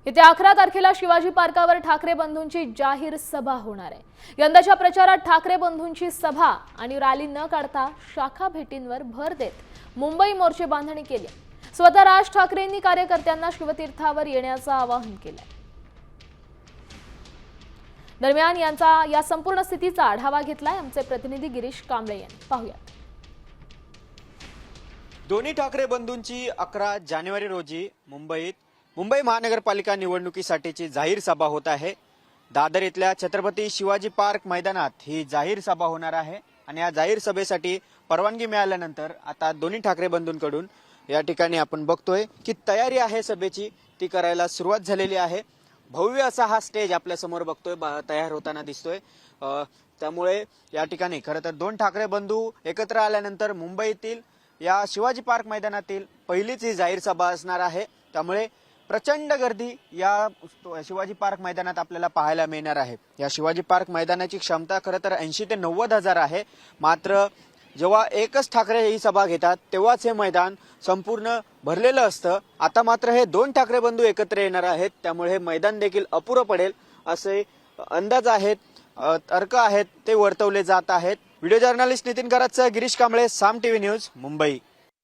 येत्या 11 तारखेला शिवाजी पार्कावर ठाकरे बंधूंची जाहीर सभा होणार आहे। यंदाच्या प्रचारात ठाकरे बंधूंची सभा आणि रॅली न काढता शाखा भेटींवर भर देत मुंबई मोर्चे बांधणी केली। स्वतः राज ठाकरेंनी कार्यकर्त्यांना शिवतीर्थावर येण्याचं आवाहन केलं। दरम्यान या संपूर्ण स्थितीचा आढावा घेतलाय आमचे प्रतिनिधी गिरीश कांबळे यांनी। पाहूयात। दोन्ही ठाकरे बंधूंची 11 जानेवारी रोजी मुंबईत मुंबई महानगरपालिका निवडणुकीसाठीची जाहीर सभा होत आहे। दादर इथल्या छत्रपती शिवाजी पार्क मैदानात ही जाहीर सभा होणार आहे आणि या जाहीर सभेसाठी परवानगी मिळाल्यानंतर आता दोन्ही ठाकरे बंधूंकडून या ठिकाणी आपण बघतोय की तयारी आहे सभेची, ती करायला सुरुवात झालेली आहे। भव्य असा हा स्टेज आपल्या समोर बघतोय तयार होताना दिसतोय। त्यामुळे या ठिकाणी खरं तर दोन ठाकरे बंधू एकत्र आल्यानंतर मुंबईतील या शिवाजी पार्क मैदानातील पहिलीच ही जाहीर सभा असणार आहे। त्यामुळे प्रचंड गर्दी या शिवाजी पार्क मैदानात आपल्याला पाहायला मिळणार आहे। या शिवाजी पार्क मैदानाची क्षमता खरं तर 80 ते 90 हजार आहे। मात्र जेव्हा एकच ठाकरे ही सभा घेतात तेव्हाच हे मैदान संपूर्ण भरलेलं असतं। आता मात्र हे दोन ठाकरे बंधू एकत्र येणार आहेत, त्यामुळे हे मैदान देखील अपुरं पडेल असे अंदाज आहेत, तर्क आहेत ते वर्तवले जात आहेत। व्हिडिओ जर्नलिस्ट नितीन कराडसह गिरीश कांबळे, साम टीव्ही न्यूज, मुंबई।